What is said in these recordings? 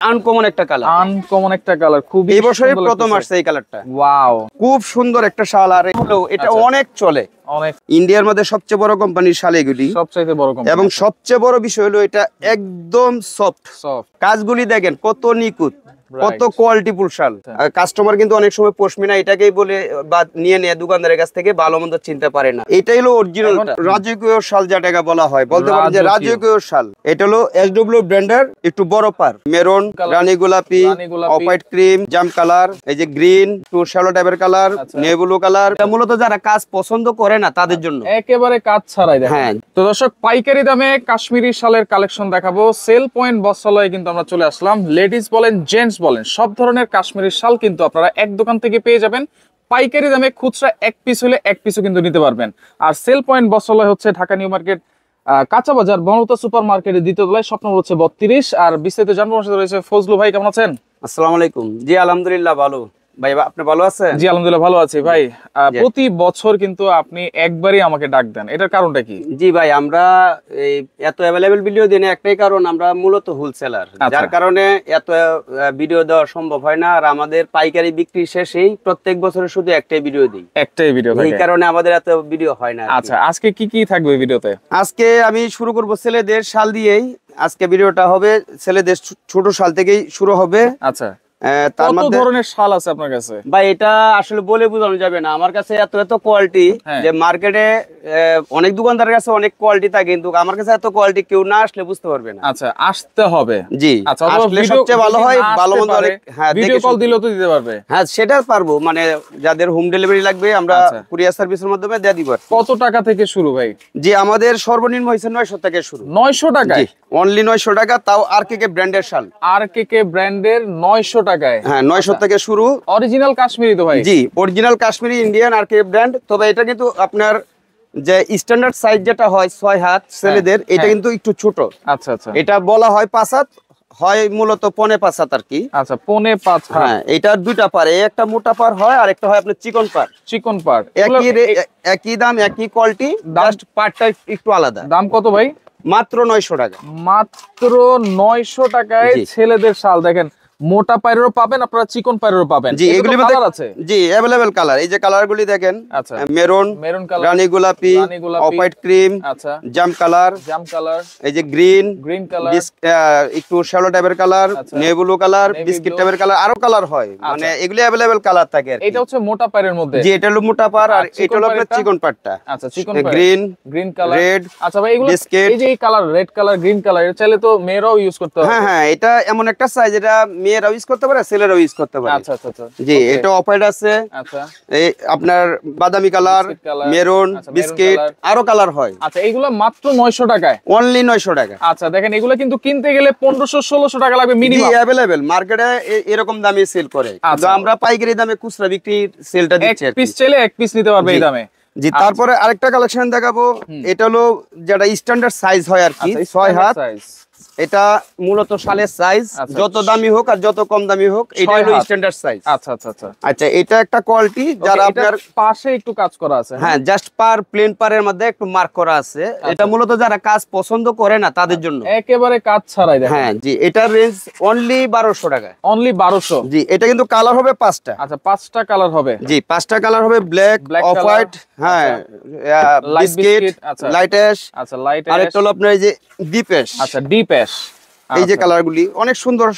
Uncommon একটা colour, uncommon একটা colour, খুব এই বছরই প্রথম আসছে এই কালারটা। ওয়াও, খুব সুন্দর একটা শাল। আর এটা অনেক চলে, অনেক ইন্ডিয়ার মধ্যে সবচেয়ে বড় কোম্পানির শাল এগুলি, সবচাইতে বড় কোম্পানি। এবং সবচেয়ে বড় বিষয় হলো এটা একদম সফট। কাজগুলি দেখেন কত নিখুঁত, কত কোয়ালিটিফুল শাল। কাস্টমার কিন্তু অনেক সময় পশমিনা এটাকেই বলে বা নিয়ে নেয় দোকানদারের কাছ থেকে, ভালো মন্দ চিনতে পারে না। এটাই হলো অরিজিনাল রাজকীয় শাল, যেটাকে বলা হয়, বলতে পারেন যে রাজকীয় শাল। এটা হলো এসডব্লিউ ব্র্যান্ডের, একটু বড় পার, মেরুন, রানী গোলাপি, অফ হোয়াইট ক্রিম, জাম কালার, এই যে গ্রিন, একটু শ্যালো টাইপের কালার, নেভি কালার। এটা মূলত যারা কাজ পছন্দ করে না তাদের জন্য, একেবারে কাজ ছাড়াই। হ্যাঁ, তো দর্শক, পাইকারি দামে কাশ্মীরি শালের কালেকশন দেখাবো। সেল পয়েন্ট বস্ত্রালয়ে কিন্তু আমরা চলে আসলাম। লেডিস বলেন, জেন্টস বলেন, সব ধরনের কাশ্মীরি শাল কিন্তু আপনারা এক দোকান থেকে পেয়ে যাবেন পাইকারি দামে। খুচরা এক পিস হলে এক পিসও কিন্তু নিতে পারবেন। আর সেল পয়েন্ট বস্ত্রালয় হচ্ছে ঢাকা নিউ মার্কেট, কাঁচা বাজার, বনলতা সুপার মার্কেটের দ্বিতীয় তলায়, শপ নম্বর হচ্ছে 32। আর বিস্তারিত জানবো সাথে রয়েছে ফজলু ভাই। কেমন আছেন? আসসালামু আলাইকুম। জি আলহামদুলিল্লাহ ভালো। ভাই আপনি ভালো আছেন? জি আলহামদুলিল্লাহ ভালো আছি ভাই। প্রতি বছর কিন্তু আপনি একবারই আমাকে ডাক দেন, এটার কারণটা কি? জি ভাই, আমরা এত অ্যাভেলেবেল ভিডিও দিই না, একটাই কারণ, আমরা মূলত হোলসেলার, যার কারণে এত ভিডিও দেওয়া সম্ভব হয় না। আর আমাদের পাইকারি বিক্রি শেষেই প্রত্যেক বছরে শুধু একটাই ভিডিও দিই, একটাই ভিডিও, এই কারণে আমাদের এত ভিডিও হয় না। আচ্ছা, আজকে কি কি থাকবে ভিডিওতে? আজকে আমি শুরু করব ছেলেদের শাল দিয়েই। আজকে ভিডিওটা হবে ছেলেদের ছোট শাল থেকেই শুরু হবে। আচ্ছা, কত ধরনের শাল আছে আপনার কাছে? ভাই এটা আসলে বলে বোঝানো যাবে না, আমার কাছে এত এত কোয়ালিটি যে মার্কেটে অনেক দোকানদারের কাছে অনেক কোয়ালিটি থাকে, কিন্তু আমার কাছে এত কোয়ালিটি কেউ না আসলে বুঝতে পারবে না। আচ্ছা, আসতে হবে। জি, আচ্ছা, আসলে সবচেয়ে ভালো হয়, ভালো মন্দ অনেক। হ্যাঁ, ভিডিও কল দিলেও তো দিতে পারবে? হ্যাঁ, সেটা পারবো, মানে যাদের হোম ডেলিভারি লাগবে আমরা কুরিয়ার সার্ভিসের মাধ্যমে দিয়ে দিব। কত টাকা থেকে শুরু ভাই? জি, আমাদের সর্বনিম্ন হইছে 900 থেকে শুরু। 900 টাকায়? অনলি 900 টাকা, তাও আরকেকে ব্র্যান্ডের শাল। আরকেকে ব্র্যান্ডের 900 টাকায়? হ্যাঁ, 900 থেকে শুরু। অরিজিনাল কাশ্মীরি তো ভাই? জি, অরিজিনাল কাশ্মীরি ইন্ডিয়ান আরকে ব্র্যান্ড। তবে এটা কিন্তু আপনার যে স্ট্যান্ডার্ড সাইজ যেটা হয় 6 হাত ছেলেদের, এটা কিন্তু একটু ছোট। আচ্ছা আচ্ছা, এটা বলা হয় 5 হাত, হয় মূলত 5.5 হাত আর কি। আচ্ছা, 5.5 হাত। হ্যাঁ, এটার দুইটা পার, একটা মোটা পার হয় আর একটা হয় আপনার চিকন পার। চিকন পার, একই দাম, একই কোয়ালিটি, জাস্ট পারটা একটু আলাদা। দাম কত ভাই? মাত্র 900 টাকা। মাত্র 900 টাকায় ছেলেদের শাল। দেখেন, মোটা পায়েরও পাবেন আপনারা, চিকন পায়েরও পাবেন। জি, এগুলি কালার আছে। জি, अवेलेबल কালার। এই যে কালারগুলি দেখেন, আচ্ছা, মেরুন, কালার, রানী গোলাপি, অফ হোয়াইট ক্রিম, আচ্ছা, জাম কালার, এই যে গ্রিন কালার, একটু শ্যালো টাইপের কালার, নেভি কালার, বিস্কিট টাইপের কালার, আরো কালার হয়, মানে এগুলি अवेलेबल কালার থাকে। এটা হচ্ছে মোটা পায়ের মধ্যে। জি, এটা হলো মোটা পার, আর এটা হলো আপনার চিকন পারটা। আচ্ছা, চিকন পার, গ্রিন কালার, রেড। আচ্ছা ভাই, এগুলো এই যে এই colour, red colour, green colour, এটা চাইলে তো মেয়েরাও ইউজ করতে পারে। হ্যাঁ হ্যাঁ, এটা এমন একটা সাইজ, এটা মেয়েরাও ইউজ করতে পারে, ছেলেরাও ইউজ করতে পারে। আচ্ছা আচ্ছা, জি, এটা অফ হোয়াইট আছে, আচ্ছা, এই আপনার বাদামি কালার, মেরুন, বিস্কিট, আরো কালার হয়। আচ্ছা, এগুলো মাত্র 900 টাকায়? অনলি 900 টাকা। আচ্ছা, দেখেন, এগুলো কিন্তু কিনতে গেলে 1500-1600 টাকা লাগবে মিনিমাম। अवेलेबल মার্কেটে এরকম দামে সেল করে, কিন্তু আমরা পাইকারি দামে খুচরা বিক্রির সেলটা দিচ্ছি। এক পিস চাইলে এক পিস নিতে পারবে এই দামে। জি, তারপরে আরেকটা কালেকশন দেখাবো। এটা হলো যেটা স্ট্যান্ডার্ড সাইজ হয় আর কি, 6 হাত। এটা মূলত শালের সাইজ, যত দামি হোক আর যত কম দামি হোক, এটা হলো স্ট্যান্ডার্ড সাইজ। আচ্ছা আচ্ছা আচ্ছা, আচ্ছা, এটা একটা কোয়ালিটি, যারা আপনার পাশে একটু কাজ করা আছে। হ্যাঁ, জাস্ট পার, প্লেন পারের মধ্যে একটু মার্ক করা আছে। এটা মূলত যারা কাজ পছন্দ করে না তাদের জন্য, একেবারে কাজ ছাড়াই। হ্যাঁ জি, এটার রেঞ্জ অনলি 1200 টাকা। অনলি 1200? জি, এটা কিন্তু কালার হবে 5টা। আচ্ছা, 5টা কালার হবে? জি, 5টা কালার হবে, ব্ল্যাক, অফ হোয়াইট, হ্যাঁ, বিস্কিট, লাইট অ্যাশ, আচ্ছা, লাইট অ্যাশ, আর একটা হলো আপনার এই যে ডিপ অ্যাশ। আচ্ছা, ডিপ অ্যাশ। এই যে কালারগুলি অনেক সুন্দর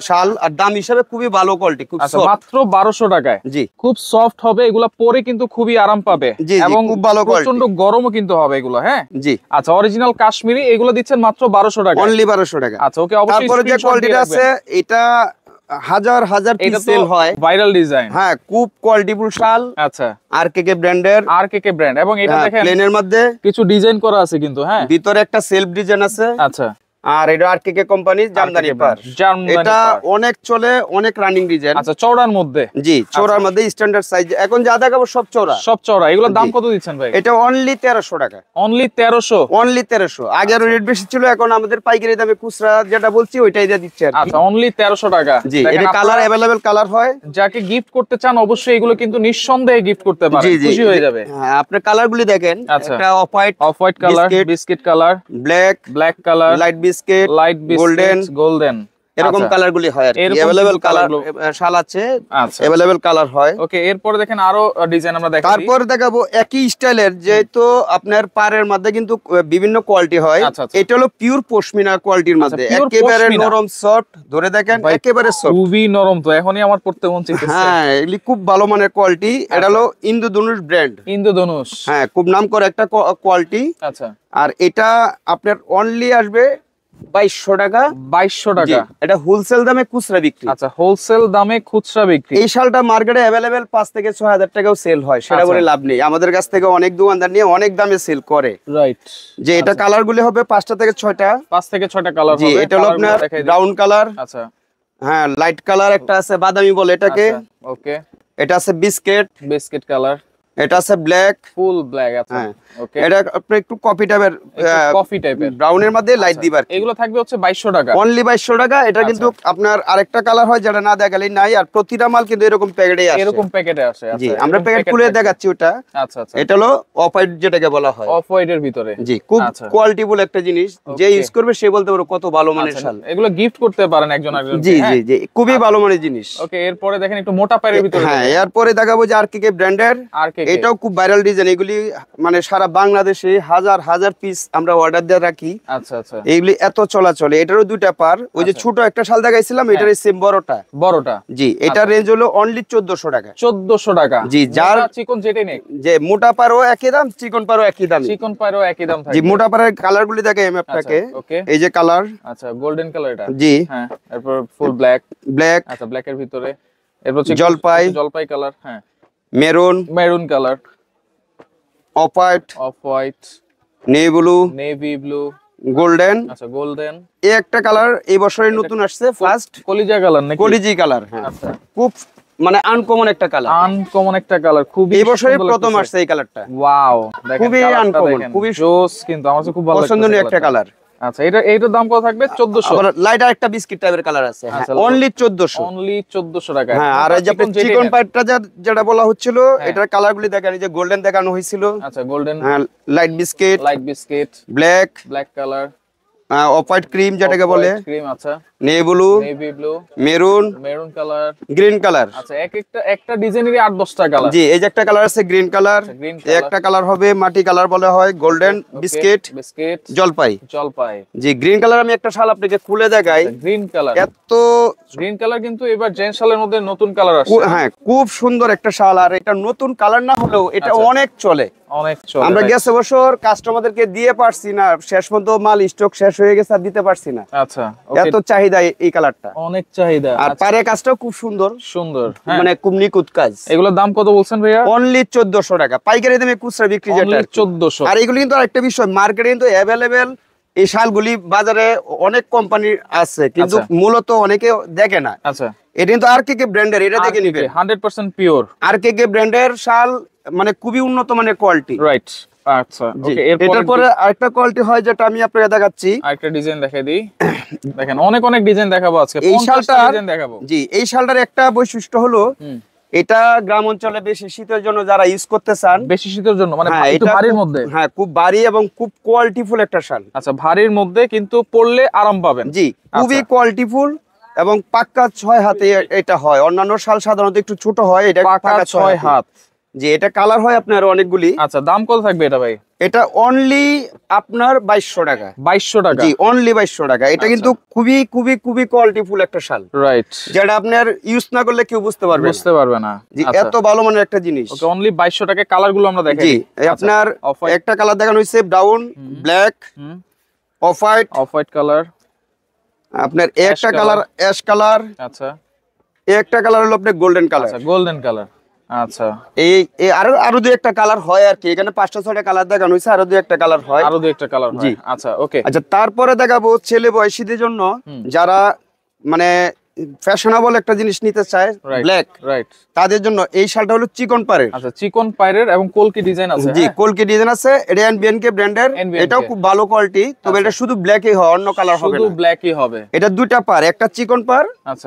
শাল, আর দাম হিসাবে খুবই ভালো কোয়ালিটি, খুব সফট। মাত্র 1200 টাকায়? জি, খুব সফট হবে এগুলা, পরে কিন্তু খুবই আরাম পাবে, এবং খুব ভালো কোয়ালিটি, প্রচন্ড গরমও কিন্তু হবে এগুলো। হ্যাঁ জি। আচ্ছা, অরিজিনাল কাশ্মীরি এগুলো দিচ্ছেন মাত্র 1200 টাকা? অনলি 1200 টাকা। আচ্ছা, ওকে, অবশ্যই। তারপরে যে কোয়ালিটিটা আছে, এটা হাজার হাজার পিস সেল হয়, ভাইরাল ডিজাইন। হ্যাঁ, খুব কোয়ালিটিফুল শাল। আচ্ছা, আরকেকে ব্র্যান্ডের, আরকেকে ব্র্যান্ড, এবং এটা দেখেন প্লেনের মধ্যে কিছু ডিজাইন করা আছে কিন্তু। হ্যাঁ, ভিতরে একটা সেলফ ডিজাইন আছে। আচ্ছা, আর এটা আরকেকে কোম্পানির জামদানি পার। এটা অনেক চলে, অনেক রানিং ডিজাইন। আচ্ছা, চওড়ার মধ্যে? জি, চওড়ার মধ্যে স্ট্যান্ডার্ড সাইজ। এখন যা দেখাবো সব চওড়া, সব চওড়া। এগুলোর দাম কত দিচ্ছেন ভাই? এটা অনলি 1300 টাকা। অনলি 1300? অনলি 1300। আগে আরো রেট বেশি ছিল, এখন আমাদের পাইকারি দামে খুচরা যেটা বলছি ওইটাই দিয়ে দিচ্ছে। আচ্ছা, অনলি 1300 টাকা। জি, এটা কালার अवेलेबल কালার হয়। যাকে গিফট করতে চান অবশ্যই এগুলো কিন্তু নিঃসন্দেহে গিফট করতে পারেন, খুশি হয়ে যাবে। হ্যাঁ, আপনি কালারগুলি দেখেন, একটা of white colour, biscuit colour, black colour, light biscuit, golden. এরকম কালার গুলি হয় আর কি अवेलेबल কালার শাল আছে अवेलेबल কালার হয় ওকে এরপরে দেখেন আরো ডিজাইন আমরা দেখাবো তারপর দেখাবো একই স্টাইলের যেহেতু আপনার পাড়ের মধ্যে কিন্তু বিভিন্ন কোয়ালিটি হয় এটা হলো পিওর পশমিনা কোয়ালিটির মধ্যে একেবারে নরম সফট ধরে দেখেন একেবারে সফট খুবই নরম তো এখনই আমার পড়তে মন চাইতেছে হ্যাঁ এগুলি খুব ভালো মানের কোয়ালিটি এটা হলো ইন্দ্রধনুষ ব্র্যান্ড ইন্দ্রধনুষ হ্যাঁ খুব নাম করা একটা কোয়ালিটি আচ্ছা আর এটা আপনার অনলি আসবে 2200 টাকা 2200 টাকা এটা হোলসেল দামে খুচরা বিক্রি আচ্ছা হোলসেল দামে খুচরা বিক্রি এই শালটা মার্কেটে अवेलेबल 5 থেকে 6000 টাকাও সেল হয় সেটা বলে লাভ নেই আমাদের কাছ থেকে অনেক দোকানদার নিয়ে অনেক দামে সেল করে রাইট যে এটা কালার গুলি হবে 5টা থেকে 6টা 5 থেকে 6টা কালার হবে এটা হলো আপনার ব্রাউন কালার আচ্ছা হ্যাঁ লাইট কালার একটা আছে বাদামি বলে এটাকে ওকে এটা আছে বিস্কিট কালার এটা আছে ব্ল্যাক ফুল ব্ল্যাক আচ্ছা ওকে এটা আপনি একটু কফি টাইপের ব্রাউনের মধ্যে লাইট দিবার এগুলো থাকবে হচ্ছে 2200 টাকা অনলি 2200 টাকা এটা কিন্তু আপনার আরেকটা কালার হয় যেটা না দেখালেই নাই আর প্রতিটা মাল কিন্তু এরকম প্যাকেটে আসে এরকম প্যাকেটে আসে জি আমরা প্যাকেট খুলে দেখাচ্ছি ওটা আচ্ছা আচ্ছা এটা হলো অফ হোয়াইট যেটাকে বলা হয় অফ হোয়াইটের ভিতরে জি খুব কোয়ালিটিফুল একটা জিনিস যে ইউজ করবে সে বলতে পারবে কত ভালো মানের শাল এগুলো গিফট করতে পারেন একজন আরেকজনকে জি জি জি খুবই ভালো মানের জিনিস ওকে এরপরে দেখেন একটু মোটা পায়ের ভিতরে হ্যাঁ এরপরে দেখাবো যে আরকেকে ব্র্যান্ডের এটাও খুব ভাইরাল ডিজাইন এগুলি মানে সারা বাংলাদেশে হাজার হাজার পিস আমরা অর্ডার দিয়ে রাখি আচ্ছা আচ্ছা এইগুলি এত চলাচলে এটারও দুইটা পার ওই যে ছোট একটা শাল দেখাইছিলাম এটার সেম বড়টা জি এটা রেঞ্জ হলো অনলি 1400 টাকা 1400 টাকা জি যার চিকন যেটাই নেই যে মোটা পারও একই দাম চিকন পারও একই দাম চিকন পারও একই দাম থাকে জি মোটা পারের কালার গুলি দেখাই আমি আপনাকে এই যে কালার আচ্ছা গোল্ডেন কালার এটা জি হ্যাঁ এরপর ফুল ব্ল্যাক আচ্ছা ব্ল্যাক এর ভিতরে এরপর জলপাই কালার হ্যাঁ maroon colour off white navy blue golden আচ্ছা গোল্ডেন এই একটা কালার এই বছরের নতুন আসছে ফার্স্ট কলিজা কালার নাকি কলিজি কালার হ্যাঁ আচ্ছা খুব মানে আনকমন একটা কালার খুব এই বছরের প্রথম আসছে এই কালারটা ওয়াও দেখেন খুবই আনকমন খুবই জোস কিন্তু আমার খুব ভালো লাগছে পছন্দনীয় একটা কালার আচ্ছা এইটার দাম কত থাকবে 1400 আবার লাইট আরেকটা বিস্কিট টাইপের কালার আছে অনলি 1400 টাকা হ্যাঁ আর এই যে চিকন পাইটটা যেটা বলা হচ্ছিল এটার কালারগুলি দেখেন এই যে গোল্ডেন দেখানো হয়েছিল আচ্ছা গোল্ডেন হ্যাঁ light biscuit black colour off white cream যেটাকে বলে ক্রিম আচ্ছা navy blue maroon colour green colour আচ্ছা একটা ডিজাইনেরই 8-10টা কালার জি এই যে একটা কালার আছে গ্রিন কালার একটা কালার হবে মাটি কালার বলা হয় গোল্ডেন বিস্কিট জলপাই জি গ্রিন কালার আমি একটা শাল আপনাকে খুলে দেখাই গ্রিন কালার এত গ্রিন কালার কিন্তু এবার জেন্টস শালের মধ্যে নতুন কালার আসছে হ্যাঁ খুব সুন্দর একটা শাল আর এটা নতুন কালার না হলেও এটা অনেক চলে আমরা গেছে বছর কাস্টমারদেরকে দিয়ে পারছি না শেষ পর্যন্ত মাল স্টক শেষ হয়ে গেছে আর দিতে পারছি না আচ্ছা এত চাহিদা এই কালারটা অনেক চাহিদা আর পারে কাজটাও খুব সুন্দর মানে খুব নিখুঁত কাজ এগুলোর দাম কত বলছেন ভাইয়া অনলি 1400 টাকা পাইকারি দামে খুচরা বিক্রি যেটা 1400 আর এগুলো কিন্তু আরেকটা বিষয় মার্কেটে কিন্তু अवेलेबल এই শালগুলি বাজারে অনেক কোম্পানি আছে কিন্তু মূলত অনেকে দেখে না আচ্ছা এটা কিন্তু আরকেকে ব্র্যান্ডের এটা দেখে নিবেন 100% পিওর আরকেকে ব্র্যান্ডের শাল মানে খুবই উন্নত মানের কোয়ালিটি রাইট আচ্ছা ওকে এটার পরে আরেকটা কোয়ালিটি হয় যেটা আমি আপনাকে দেখাচ্ছি আরেকটা ডিজাইন দেখাই দিই দেখেন অনেক ডিজাইন দেখাবো আজকে এই শালটা ডিজাইন দেখাবো জি এই শালটার একটা বৈশিষ্ট্য হলো এটা গ্রাম অঞ্চলে বেশি শীতের জন্য যারা ইউজ করতে চান বেশি শীতের জন্য মানে একটু ভারীর মধ্যে হ্যাঁ খুব ভারী এবং খুব কোয়ালিটিফুল একটা শাল আচ্ছা ভারীর মধ্যে কিন্তু পরলে আরাম পাবেন জি খুবই কোয়ালিটিফুল এবং পাক্কা 6 হাতে এটা হয় অন্যান্য শাল সাধারণত একটু ছোট হয় এটা পাক্কা 6 হাত জি এটা কালার হয় আপনার অনেকগুলি আচ্ছা দাম কত থাকবে এটা ভাই এটা অনলি আপনার 2200 টাকা জি অনলি 2200 টাকা এটা কিন্তু খুবই খুবই খুবই কোয়ালিটিফুল একটা শাল রাইট যেটা আপনার ইউজ না করলে কেউ বুঝতে পারবে না জি এত ভালো মানের একটা জিনিস ওকে অনলি 2200 টাকা কালারগুলো আমরা দেখাই জি আপনার একটা কালার দেখানো হইছে brown black of white colour আপনার একটা কালার অ্যাশ কালার আচ্ছা একটা কালার হলো আপনার গোল্ডেন কালার আচ্ছা গোল্ডেন কালার আচ্ছা এই আরো দুই একটা কালার হয় আর কি এখানে 5-6টা কালার দেখানো হইছে আরো দুই একটা কালার হয় জি আচ্ছা ওকে আচ্ছা তারপরে দেখাবো ছেলে বয়সীদের জন্য যারা মানে ফ্যাশনেবল একটা জিনিস নিতে চায় ব্ল্যাক রাইট তাদের জন্য এই শালটা হলো চিকন পাড়ের আচ্ছা চিকন পাড়ের এবং কলকি ডিজাইন আছে জি কলকি ডিজাইন আছে এটা এনবিএনকে ব্র্যান্ডের এটাও খুব ভালো কোয়ালিটি তবে এটা শুধু ব্ল্যাকই হয় অন্য কালার হবে না শুধু ব্ল্যাকই হবে এটা দুইটা পার একটা চিকন পার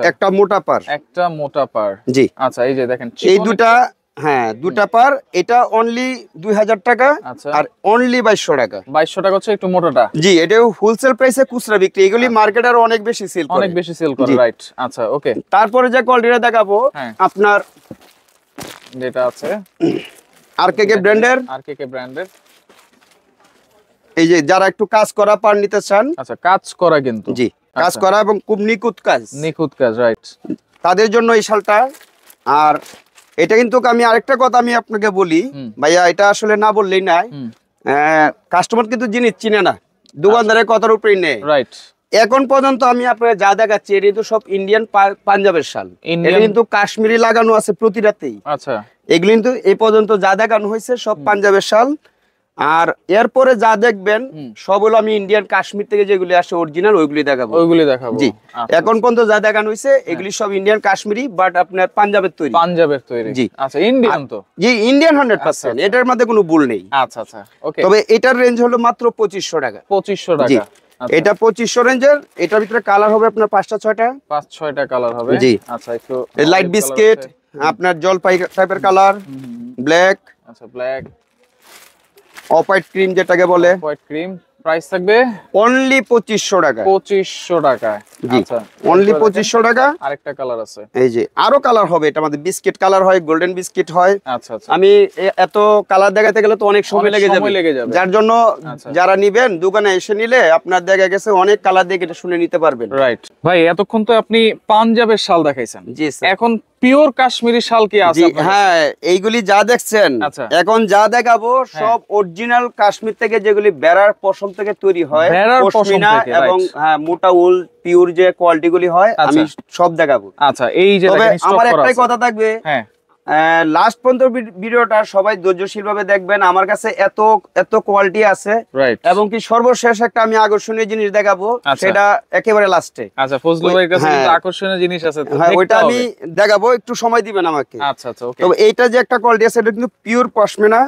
একটা মোটা পার জি আচ্ছা এই যে দেখেন এই দুটা হ্যাঁ দুটা পার, এটা অনলি 2000 টাকা আচ্ছা। আর অনলি 2200 টাকা। 2200 টাকা হচ্ছে একটু মোটাটা। জি, এটা হোলসেল প্রাইসে খুচরা বিক্রি, এগুলি মার্কেট আর অনেক বেশি সেল করে, অনেক বেশি সেল করে, রাইট। আচ্ছা ওকে। তারপরে যে কোয়ালিটিটা দেখাবো আপনার যেটা আছে আরকেকে ব্র্যান্ডের, আরকেকে ব্র্যান্ডের, এই যে যারা একটু কাজ করা পার নিতে চান। আচ্ছা কাজ করা কিন্তু, জি কাজ করা এবং খুব নিখুঁত কাজ, নিখুঁত কাজ, রাইট, তাদের জন্য এই শালটা। আর এটা কিন্তু আমি আরেকটা কথা আমি আপনাকে বলি ভাইয়া, এটা আসলে না বললেই নাই, কাস্টমার কিন্তু জিনিস চিনে না, দোকানদারের কথার উপরেই নেই, রাইট। এখন পর্যন্ত আমি আপনাকে যা দেখাচ্ছি এটা কিন্তু সব ইন্ডিয়ান পাঞ্জাবের শাল, এটা কিন্তু কাশ্মীরি লাগানো আছে প্রতিটাতেই। আচ্ছা এগুলি কিন্তু এই পর্যন্ত যা দেখানো হয়েছে সব পাঞ্জাবের শাল, আর এরপরে যা দেখবেন সব হলো আমি ইন্ডিয়ান কাশ্মীর থেকে যেগুলি আসে অরিজিনাল ওইগুলি দেখাবো, ওইগুলি দেখাবো। জি এখন পর্যন্ত যা দেখানো হয়েছে এগুলি সব ইন্ডিয়ান কাশ্মীরি, বাট আপনার পাঞ্জাবের তৈরি, পাঞ্জাবের তৈরি। জি আচ্ছা ইন্ডিয়ান তো, জি ইন্ডিয়ান 100%, এটার মধ্যে কোনো ভুল নেই। আচ্ছা আচ্ছা ওকে। তবে এটার রেঞ্জ হলো মাত্র 2500 টাকা। 2500 জি টাকা, এটা 2500 রেঞ্জের, এটার ভিতরে কালার হবে আপনার 5-6টা, 5-6টা কালার হবে। জি আচ্ছা একটু লাইট বিস্কিট, আপনার জলপাই টাইপের কালার, ব্ল্যাক, আচ্ছা ব্ল্যাক, অফ হোয়াইট ক্রিম যেটাকে বলে, হোয়াইট ক্রিম। প্রাইস থাকবে অনলি 2500 টাকা। 2500 টাকা, জি আচ্ছা অনলি 2500 টাকা। আরেকটা কালার আছে, এই যে আরো কালার হবে, এটা আমাদের বিস্কিট কালার হয়, গোল্ডেন বিস্কিট হয়। আচ্ছা আচ্ছা। আমি এত কালার দেখাতে গেলে তো অনেক সময় লেগে যাবে, যার জন্য যারা নিবেন দোকানে এসে নিলে আপনার দেখা গেছে অনেক কালার দেখে এটা শুনে নিতে পারবেন, রাইট। ভাই এতক্ষণ তো আপনি পাঞ্জাবের শাল দেখাইছেন, জি স্যার। এখন পিওর কাশ্মীরি শাল কি আছে আপনার কাছে? হ্যাঁ এইগুলি যা দেখছেন আচ্ছা। এখন যা দেখাবো সব অরিজিনাল কাশ্মীর থেকে, যেগুলি বেড়ার পশম থেকে তৈরি হয়, ভেড়ার পশম পশমিনা থেকে, এবং right. হ্যাঁ মোটা উল পিওর যে কোয়ালিটি গুলি হয় আমি সব দেখাবো। আচ্ছা এই যে তবে দেখেন স্টক আমার করা একটাই আছে। কথা থাকবে, হ্যাঁ লাস্ট পর্যন্ত ভিডিওটা সবাই ধৈর্যশীল ভাবে দেখবেন, আমার কাছে এত এত কোয়ালিটি আছে, রাইট। এবং কি সর্বশেষ একটা আমি আকর্ষণীয় জিনিস দেখাবো, সেটা একেবারে লাস্টে। আচ্ছা ফজলু ভাইয়ের কাছে কিন্তু আকর্ষণীয় জিনিস আছে, তো হ্যাঁ দেখতে ওইটা আমি হবে। দেখাবো, একটু সময় দিবেন আমাকে। আচ্ছা আচ্ছা ওকে। তবে এইটা যে একটা কোয়ালিটি আছে এটা কিন্তু pure pashmina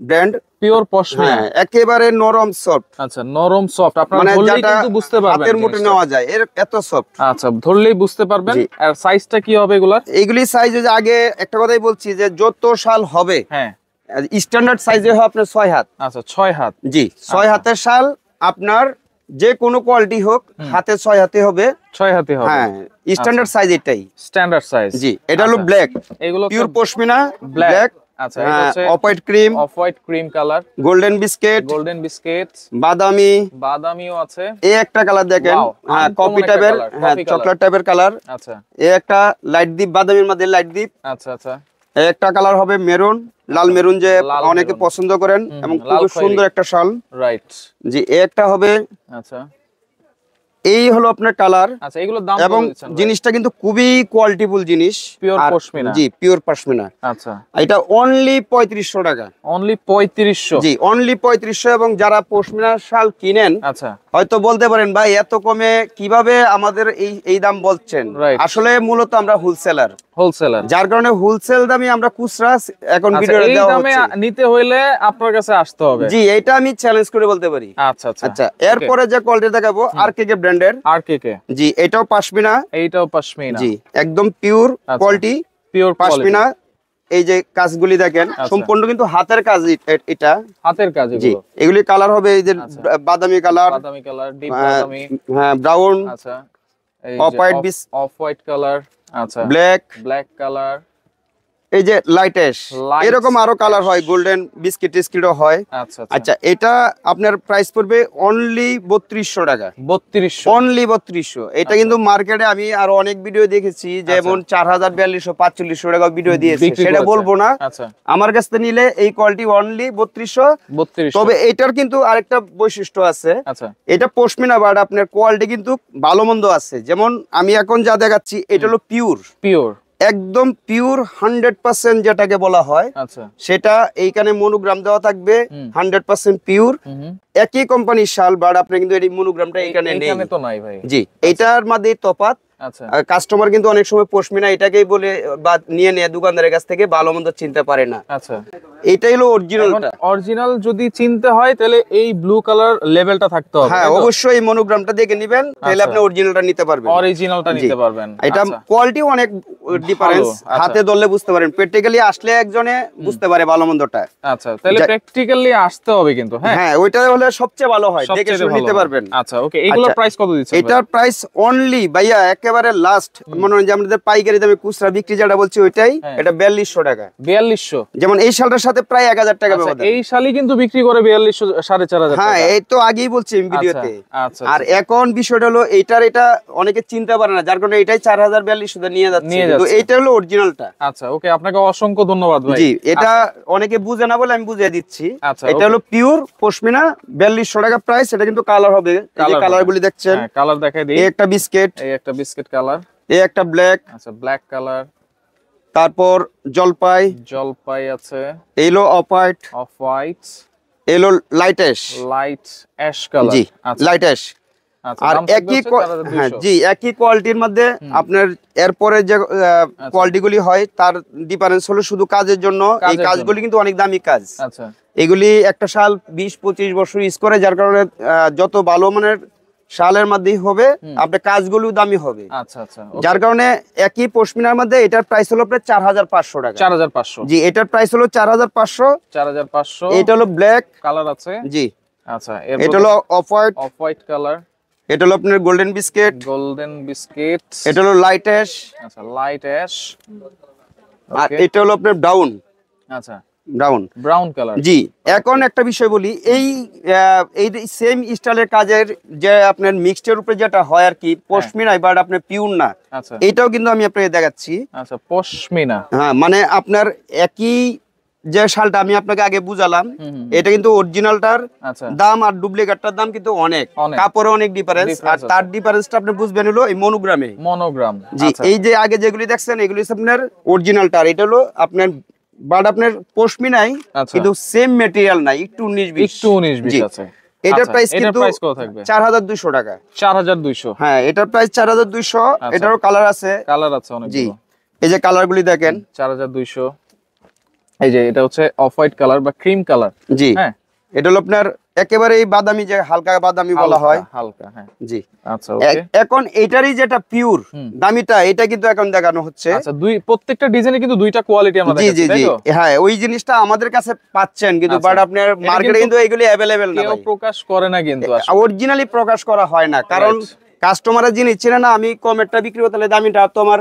brand, pure pashmina, হ্যাঁ একেবারে নরম সফট, আচ্ছা নরম সফট, আপনারা মানে ধরলেই যেটা কিন্তু বুঝতে পারবেন, হাতের মুঠে জিনিসটা। নেওয়া যায়, এর এত সফট। আচ্ছা ধরলেই বুঝতে পারবেন। জি। আর সাইজটা কি হবে এগুলা? এইগুলি সাইজ আগে একটা কথাই বলছি যে যত শাল হবে হ্যাঁ স্ট্যান্ডার্ড সাইজে হয় আপনার 6 হাত। আচ্ছা 6 হাত, জি 6 হাতের শাল আপনার যে কোনো কোয়ালিটি হোক হাতে 6 হাতে হবে, 6 হাতে হবে, হ্যাঁ স্ট্যান্ডার্ড সাইজ এটাই, স্ট্যান্ডার্ড সাইজ। জি এটা হলো ব্ল্যাক, এগুলো পিওর পশমিনা ব্ল্যাক। ব্ল্যাক, আচ্ছা এটা হচ্ছে off white cream, off white cream colour, golden biscuit, golden biscuit, বাদামি, বাদামিও আছে। এই একটা কালার দেখেন, Wow, হ্যাঁ uncommon কফি একটা টাইপের, colour, হ্যাঁ coffee চকলেট টাইপের কালার, আচ্ছা এই একটা লাইট দ্বীপ, বাদামির মধ্যে লাইট দ্বীপ, আচ্ছা আচ্ছা। এই একটা কালার হবে মেরুন, লাল মেরুন যে লাল অনেকে মেরুন। পছন্দ করেন, এবং লাল খুব সুন্দর একটা শাল, রাইট। জি এই একটা হবে, আচ্ছা এই হলো আপনার কালার। আচ্ছা এগুলোর দাম এবং বলে দিচ্ছেন ভাই? জিনিসটা কিন্তু খুবই কোয়ালিটিফুল জিনিস, Pure আর- পশমিনা। জি পিওর পশমিনা, আচ্ছা এটা অনলি 3500 টাকা। অনলি 3500। জি অনলি 3500। এবং যারা পশমিনা শাল কিনেন আচ্ছা হয়তো বলতে পারেন ভাই এত কমে কিভাবে আমাদের এই দাম বলছেন, Right. আসলে মূলত আমরা হোলসেলার, হোলসেলার, যার কারণে হোলসেল দামে আমরা খুচরা এখন আচ্ছা ভিডিও এই দেওয়া দামে হচ্ছে। নিতে হইলে আপনার কাছে আসতে হবে। জি এটা আমি চ্যালেঞ্জ করে বলতে পারি। আচ্ছা আচ্ছা আচ্ছা এরপরে যে কোয়ালিটি দেখাবো আরকেকে ব্র্যান্ডের, আর কে কে? জি এটাও পশমিনা, এইটাও পশমিনা, জি একদম পিওর আচ্ছা। Quality pure pashmina. এই যে কাজগুলি দেখেন আচ্ছা। সম্পূর্ণ কিন্তু হাতের কাজ এটা, হাতের কাজ জি এগুলো। এগুলি কালার হবে এই যে আচ্ছা। বাদামি কালার, বাদামি কালার, ডিপ বাদামি, হ্যাঁ ব্রাউন, আচ্ছা এই Off white of white colour, আচ্ছা ব্ল্যাক, ব্ল্যাক কালার, এই যে লাইটেশ, Light এরকম আরো কালার ash। হয়, গোল্ডেন বিস্কিট টিস্কিটও হয়। আচ্ছা আচ্ছা এটা আপনার প্রাইস পড়বে অনলি 3200 টাকা, 3200। অনলি 3200। এটা কিন্তু মার্কেটে আমি আরো অনেক ভিডিও দেখেছি যেমন 4000 4200 4500 টাকা ভিডিও দিয়েছে, বিক্রি সেটা করেছে। বলবো না। আচ্ছা আমার কাছ থেকে নিলে এই কোয়ালিটি অনলি 3200। 3200। তবে এটার কিন্তু আরেকটা বৈশিষ্ট্য আছে, আচ্ছা এটা পশমিনা বাট আপনার কোয়ালিটি কিন্তু ভালো মন্দ আছে। যেমন আমি এখন যা দেখাচ্ছি এটা হলো পিওর, পিওর, একদম পিওর 100% যেটাকে বলা হয়, আচ্ছা সেটা এইখানে মনোগ্রাম দেওয়া থাকবে 100% পিওর, একই কোম্পানির শাল বাট আপনি কিন্তু এই মনোগ্রামটা এখানে নেই, এখানে তো নাই ভাই। জি এটার মধ্যে তফাৎ। আচ্ছা কাস্টমার কিন্তু অনেক সময় পশমিনা এটাকেই বলে বা নিয়ে নেয় দোকানদারের কাছ থেকে, ভালো মন্দ চিনতে পারে না। আচ্ছা এটাই হলো অরিজিনালটা। অরিজিনাল যদি চিনতে হয় তাহলে এই ব্লু কালার লেভেলটা থাকতে হবে। হ্যাঁ অবশ্যই এই মনোগ্রামটা দেখে নেবেন, তাহলে আচ্ছা। আপনি অরিজিনালটা নিতে পারবেন। অরিজিনালটা নিতে পারবেন। এটা আচ্ছা। কোয়ালিটি অনেক ডিফারেন্স, আচ্ছা। হাতে ধরলে বুঝতে পারেন, প্র্যাকটিক্যালি আসলে একজনে বুঝতে পারে ভালো মন্দটা। আচ্ছা তাহলে প্র্যাকটিক্যালি আসতে হবে কিন্তু। হ্যাঁ হ্যাঁ ওইটা হলে সবচেয়ে ভালো হয়, দেখে সবচেয়ে শুনে ভালো নিতে হয়। পারবেন। আচ্ছা ওকে, এগুলোর আচ্ছা, প্রাইস কত দিচ্ছেন? এটার প্রাইস অনলি ভাইয়া একেবারে লাস্ট, মনে হয় যে আমাদের পাইকারি দামে খুচরা বিক্রি যেটা বলছি ওইটাই, এটা 4200 টাকা। 4200? যেমন এই শালটার সাথে প্রায় 1000 টাকা ব্যবধান। এই শালই কিন্তু বিক্রি করে 4200 4500 টাকা। হ্যাঁ এই তো আগেই বলছি ভিডিওতে। আচ্ছা আর এখন বিষয়টা হলো এটা অনেকে চিনতে পারে না, যার কারণে এটাই 4042 নিয়ে যাচ্ছে, কিন্তু এইটা হলো অরিজিনালটা। আচ্ছা ওকে, আপনাকে অসংখ্য ধন্যবাদ ভাই। জি, এটা অনেকে বুঝে না বলে আমি বুঝিয়ে দিচ্ছি। আচ্ছা, এটা হলো পিওর পশমিনা, 4200 টাকা প্রাইস। এটা কিন্তু কালার হবে, এই যে কালারগুলি দেখছেন। হ্যাঁ কালার দেখাই দেই। এই একটা বিস্কিট, এই একটা বিস্কিট কালার, এই একটা ব্ল্যাক, আচ্ছা ব্ল্যাক কালার, তারপর জলপাই আছে, এইলো অফ হোয়াইট, এলো লাইট অ্যাশ কালার। জি আচ্ছা লাইট অ্যাশ। আচ্ছা, আর দাম একই থাকবে হচ্ছে 4200। হ্যাঁ জি, একই কোয়ালিটির মধ্যে আপনার এরপরে যে কোয়ালিটিগুলি হয় তার ডিফারেন্স হলো শুধু কাজের জন্য। এই কাজগুলি কিন্তু অনেক দামি কাজ। আচ্ছা এগুলি একটা শাল 20-25 বছর ইউজ করে, যার কারণে যত ভালো মানের শালের মধ্যেই হবে আপনার কাজগুলো দামি হবে। আচ্ছা আচ্ছা, যার কারণে একই পশমিনার মধ্যে এটার প্রাইস হলো আপনার 4500 টাকা। 4500? জি, এটার প্রাইস হলো 4500। এটা হলো ব্ল্যাক কালার আছে। জি। আচ্ছা এটা হলো অফ হোয়াইট কালার। এটা হলো আপনার গোল্ডেন বিস্কিট। এটা হলো লাইট অ্যাশ। আচ্ছা লাইট অ্যাশ। আর এটা হলো আপনার ব্রাউন। আচ্ছা ব্রাউন কালার। জি, এখন একটা বিষয় বলি, এই সেম স্টাইলের কাজের যে আপনার মিক্সচার উপরে যেটা হয় আর কি পশমিনা, বাট আপনার পিওর না। আচ্ছা এটাও কিন্তু আমি আপনাকে দেখাচ্ছি। আচ্ছা পশমিনা, হ্যাঁ মানে আপনার একই যে শালটা আমি আপনাকে আগে বুঝালাম, এটা কিন্তু অরিজিনালটার দাম আর ডুপ্লিকেটটার দাম কিন্তু অনেক, কাপড়ে অনেক ডিফারেন্স। আর তার ডিফারেন্সটা আপনি বুঝবেন হলো এই মনোগ্রাম। জি, এই যে আগে যেগুলি দেখছেন এগুলি আপনার অরিজিনালটা, আর এটা হলো আপনার বাট আপনার পশমিনাই, কিন্তু সেম ম্যাটেরিয়াল নাই, একটু 19-20 আছে। এটার প্রাইস কিন্তু 4200 টাকা। 4200? হ্যাঁ এটার প্রাইস 4200। এটারও কালার আছে অনেক। জি, এই যে কালারগুলি দেখেন। 4200। এই যে এটা হচ্ছে অফ হোয়াইট কালার বা ক্রিম কালার। জি হ্যাঁ, এটা হলো আপনার একেবারে বাদামি, যে হালকা বাদামি বলা হয়, হালকা। হ্যাঁ জি। আচ্ছা ওকে, এখন এটারই যেটা পিওর দামিটা, এটা কিন্তু এখন দেখানো হচ্ছে। আচ্ছা প্রত্যেকটা ডিজাইনে কিন্তু দুইটা কোয়ালিটি আমরা দেখাচ্ছি, তাই তো? হ্যাঁ ওই জিনিসটা আমাদের কাছে পাচ্ছেন, কিন্তু বাট আপনার মার্কেটে কিন্তু এগুলি अवेलेबल না, কেউ প্রকাশ করে না কিন্তু, অরিজিনালি প্রকাশ করা হয় না, কারণ কাস্টমাররা জিনিস চেনে না। আমি কমেটটা বিক্রি করতে হলে দামিটা তোমার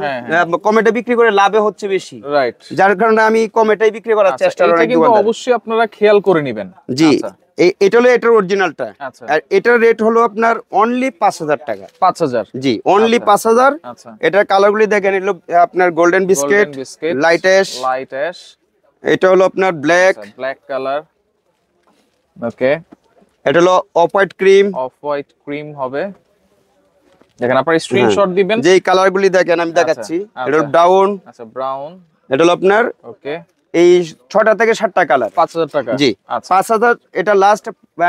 কমেটে বিক্রি করে লাভে হচ্ছে বেশি, রাইট, যার কারণে আমি কমেটাই বিক্রি করার চেষ্টা করি। কিন্তু অবশ্যই আপনারা খেয়াল করে নেবেন। জি, এটা হলো এটার অরিজিনালটা, আর এটার রেট হলো আপনার অনলি 5000 টাকা। 5000? জি, অনলি 5000। এটার কালারগুলি দেখেন, এগুলো আপনার গোল্ডেন বিস্কিট, লাইট অ্যাশ, এটা হলো আপনার ব্ল্যাক কালার। ওকে, এটা হলো অফ হোয়াইট ক্রিম হবে। দেখেন আপনারা স্ক্রিনশট দিবেন, যেই কালারগুলি দেখেন আমি দেখাচ্ছি। এটা হলো ব্রাউন। এটা হলো আপনার ওকে এই 6টা থেকে 7টা কালার। 5000 টাকা? জি, 5000। এটা লাস্ট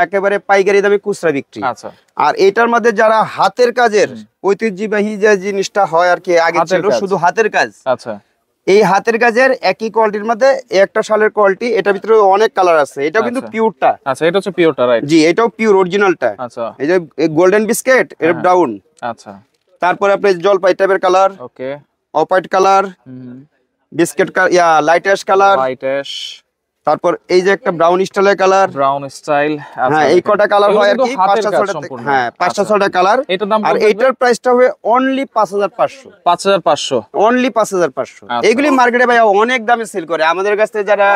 একেবারে পাইকারি দামে খুচরা বিক্রি। আচ্ছা, আর এটার মধ্যে যারা হাতের কাজের ঐতিহ্যবাহী যে জিনিসটা হয় আর কি, আগে ছিল শুধু হাতের কাজ। আচ্ছা, এই হাতের কাজের একই কোয়ালিটির মধ্যে একটা শালের কোয়ালিটি, এটার ভিতরে অনেক কালার আছে। এটাও কিন্তু পিওরটা। আচ্ছা, এটা হচ্ছে পিওরটা, রাইট? জি, এটাও পিওর অরিজিনালটা। আচ্ছা, এই যে গোল্ডেন বিস্কিট, এটা ব্রাউন। আচ্ছা, তারপরে আপনি জলপাই টাইপের colour, okay, off white colour, biscuit light ash colour, তারপর এই যে একটা ব্রাউন স্টাইলের কালার, হ্যাঁ এই কটা কালার হয় আর কি, 5-6টা। হ্যাঁ 5-6টা কালার। আর এটার প্রাইসটা হবে অনলি 5500। 5500 অনলি 5500। এগুলি মার্কেটে ভাই অনেক দামে সেল করে, আমাদের কাছ থেকে যারা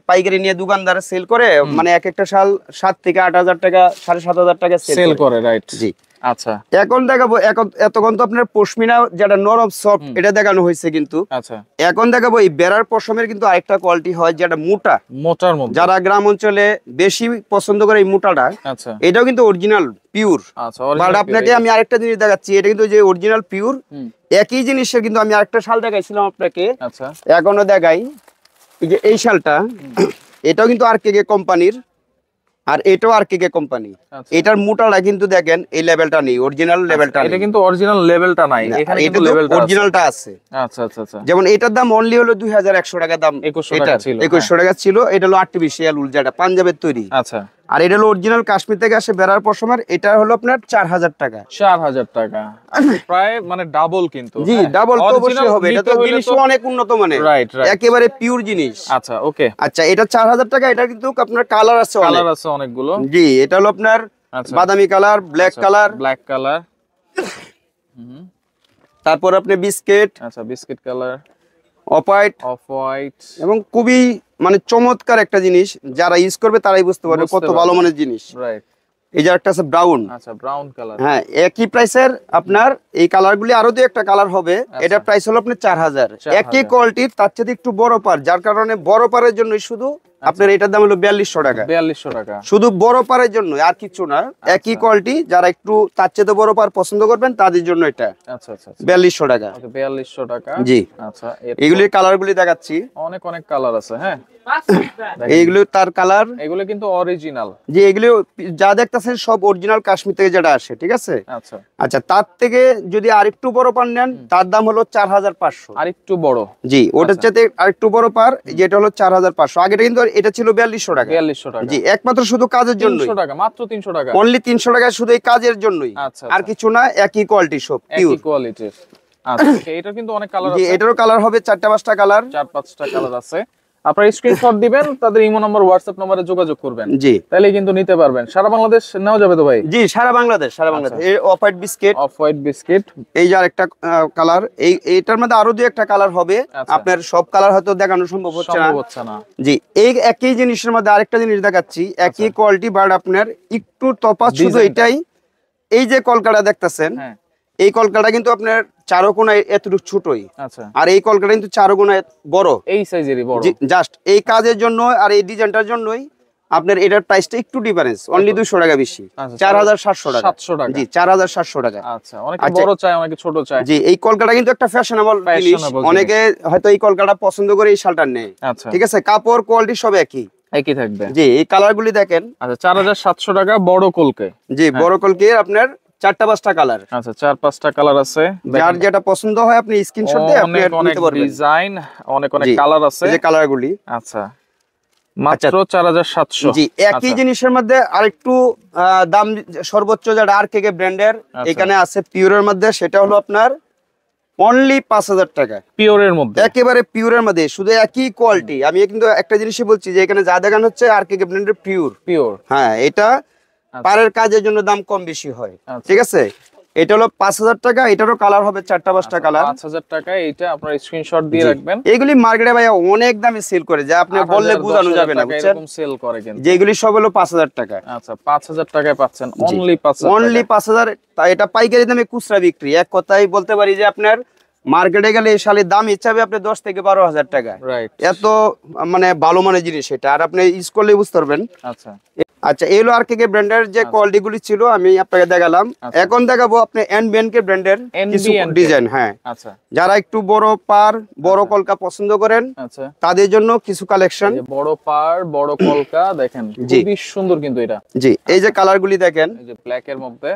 পাইকারি নিয়ে দোকানদার সেল করে, মানে এক একটা শাল 7 থেকে 8000 টাকা, 7500 টাকা সেল করে, রাইট? জি। আচ্ছা, এখন দেখাবো, এতক্ষণ তো আপনার পশমিনা যেটা নরম সফট এটা দেখানো হয়েছে, কিন্তু আচ্ছা এখন দেখাবো এই বেড়ার পশমের কিন্তু আরেকটা কোয়ালিটি হয় যেটা মোটার মধ্যে, যারা গ্রাম অঞ্চলে বেশি পছন্দ করে এই মোটাটা। আচ্ছা, এটাও কিন্তু অরিজিনাল পিওর। আচ্ছা, বাট আপনাকে আমি আরেকটা জিনিস দেখাচ্ছি, এটা কিন্তু যে অরিজিনাল পিওর একই জিনিসের, কিন্তু আমি আরেকটা শাল দেখাইছিলাম আপনাকে। আচ্ছা, এখনো দেখাই, এই যে এই শালটা, এটাও কিন্তু আর কে কোম্পানির। আর এটাও আরকেকে কোম্পানি। আচ্ছা। এটার মোটাটা কিন্তু দেখেন এই লেভেলটা নেই, অরিজিনাল লেভেলটা এটা কিন্তু অরিজিনাল লেভেলটা নাই, এখানে কিন্তু লেভেলটা অরিজিনালটা আছে। আচ্ছা আচ্ছা আচ্ছা। যেমন এটার দাম অনলি হলো 2100 টাকা দাম, 2100 টাকা ছিল, 2100 টাকা ছিল। এটা হলো আর্টিফিশিয়াল উল, যেটা পাঞ্জাবের তৈরি। আচ্ছা। আর এটা হলো অরিজিনাল কাশ্মীর থেকে আসে বেড়ার পশমের। এটা হলো আপনার 4000 টাকা। 4000 টাকা, প্রায় মানে ডাবল কিন্তু। জি, ডাবল তো অবশ্যই হবে, এটা তো জিনিসও অনেক উন্নত মানের, রাইট রাইট, একেবারে পিওর জিনিস। আচ্ছা ওকে। আচ্ছা, এটা 4000 টাকা। এটা কিন্তু আপনার কালার আছে, কালার আছে অনেকগুলো। জি, এটা হলো আপনার বাদামি colour, black colour, black colour, তারপর আপনি বিস্কিট, আচ্ছা biscuit colour, off white, off white, এবং খুবই মানে চমৎকার একটা জিনিস, যারা ইউজ করবে তারাই বুঝতে পারবে কত ভালো মানের জিনিস। রাইট। এই যে একটা আছে ব্রাউন, আচ্ছা ব্রাউন কালার, হ্যাঁ একই প্রাইসের আপনার এই কালারগুলি আরো দুই একটা কালার হবে। এটা প্রাইস হলো আপনার 4000, একই কোয়ালিটির, তার চেয়ে একটু বড় পার, যার কারণে বড় পারের জন্য শুধু আপনার এটার দাম হলো 4200 টাকা। 4200 টাকা শুধু বড় পারের জন্য, আর কিছু না। একই কোয়ালিটি, যারা একটু তার চেয়ে বড় পার পছন্দ করবেন তাদের জন্য এটা। আচ্ছা আচ্ছা 4200 টাকা। ওকে 4200 টাকা। জি, আচ্ছা এইগুলির কালারগুলি দেখাচ্ছি। অনেক অনেক কালার আছে, হ্যাঁ এইগুলো তার কালার, এগুলো কিন্তু অরিজিনাল। যে এগুলো যা দেখতেছেন সব অরিজিনাল কাশ্মীর থেকে যেটা আসে, ঠিক আছে। আচ্ছা আচ্ছা, তার থেকে যদি আরেকটু বড় পার নেন তার দাম হলো 4500। আরেকটু বড়, জি, ওটার চাইতে আরেকটু বড় পার, যেটা হলো 4500। আগেটা কিন্তু এটা ছিল 4200 টাকা। 4200 টাকা, জি, একমাত্র শুধু কাজের জন্য 300 টাকা, মাত্র 300 টাকা, অনলি 300 টাকা, শুধু এই কাজের জন্যই, আচ্ছা আর কিছু না। একই কোয়ালিটি, সব পিওর, একই কোয়ালিটির। আচ্ছা ওকে, এটা কিন্তু অনেক কালার জি, আছে। এটারও কালার হবে 4-5টা কালার, 4-5টা কালার আছে। আপনারা স্ক্রিনশট দিবেন, তাদের ইমো নাম্বার, হোয়াটসঅ্যাপ নম্বরে যোগাযোগ করবেন, জি, তাহলে কিন্তু নিতে পারবেন। সারা বাংলাদেশ নেওয়া যাবে তো ভাই? জি, সারা বাংলাদেশ, সারা বাংলাদেশ। এই off white biscuit, off white biscuit, এই যে আরেকটা কালার, এইটার মধ্যে আরো দুই একটা কালার হবে। আপনার সব কালার হয়তো দেখানো সম্ভব হচ্ছে না। জি, এই একই জিনিসের মধ্যে আরেকটা জিনিস দেখাচ্ছি, একই কোয়ালিটি, বাট আপনার একটু তফাৎ শুধু এটাই। এই যে কলকাটা দেখতেছেন, এই কলকাটা কিন্তু আপনার চারকোনা এতটুকু ছোটই, আচ্ছা, আর এই কলকাটা কিন্তু চারকোনা বড়, এই সাইজেরই বড়। জাস্ট এই কাজের জন্য আর এই ডিজাইনটার জন্যই আপনার এটার প্রাইসটা একটু ডিফারেন্স, অনলি 200 টাকা বেশি, 4700 টাকা। 700 টাকা, জি, 4700 টাকা। আচ্ছা, অনেকে বড় চায়, অনেকে ছোট চায়। জি, এই কলকাটা কিন্তু একটা ফ্যাশনেবল জিনিস, অনেকে হয়তো এই কলকাটা পছন্দ করে এই শালটা নেয়। আচ্ছা, ঠিক আছে, কাপড় কোয়ালিটি সব একই থাকবে। জি, এই কালারগুলি দেখেন। আচ্ছা 4700 টাকা বড় কলকে। জি, বড় কলকে আপনার 4-5টা কালার। আচ্ছা 4-5টা কালার আছে, যার যেটা পছন্দ হয় আপনি স্ক্রিনশট দিয়ে আপনি নিতে পারবেন। ডিজাইন অনেক কালার আছে, এই যে কালারগুলি। আচ্ছা মাত্র 4700। জি, একই জিনিসের মধ্যে আরেকটু দাম সর্বোচ্চ, যেটা আরকেকে ব্র্যান্ডের এখানে আছে পিওরের মধ্যে, সেটা হলো আপনার অনলি 5000 টাকা। পিওরের মধ্যে, একেবারে পিওরের মধ্যে, শুধু একই কোয়ালিটি। আমি কিন্তু একটা জিনিসই বলছি যে এখানে যা দেখানো হচ্ছে আরকেকে ব্র্যান্ডের পিওর। হ্যাঁ, এটা পারের কাজের জন্য দাম কম বেশি হয়, ঠিক আছে। এটা হলো 5000 টাকা। এটারও কালার হবে 4-5টা কালার। 5000 টাকা। এইটা আপনারা স্ক্রিনশট দিয়ে রাখবেন। এগুলি মার্কেটে ভাইয়া অনেক দামে সেল করে, যা আপনি বললে বোঝানো যাবে না, বুঝছেন, এরকম সেল করে কিন্তু। যেগুলি সব হলো 5000 টাকা। আচ্ছা 5000 টাকায় পাচ্ছেন, অনলি 5000, অনলি 5000। এটা পাইকারি দামে খুচরা বিক্রি। এক কথাই বলতে পারি যে আপনার মার্কেটে গেলে এই শালের দাম ইচ্ছাবে আপনি 10 থেকে 12,000 টাকা। এত মানে ভালো মানের জিনিস এটা, আর আপনি ইউজ করলে বুঝতে পারবেন। আচ্ছা, এই হলো আরকেকে ব্র্যান্ডের যে কোয়ালিটি গুলি ছিল, আমি আপনাকে দেখালাম। এখন দেখাবো আপনি এনবিএনকে ব্র্যান্ডের কিছু ডিজাইন। হ্যাঁ, যারা একটু বড় পার, বড় কলকা পছন্দ করেন তাদের জন্য কিছু কালেকশন। বড় পার, বড় কলকা দেখেন, খুবই সুন্দর কিন্তু এটা। জি, এই যে কালার গুলি দেখেন, এই যে ব্ল্যাক এর মধ্যে,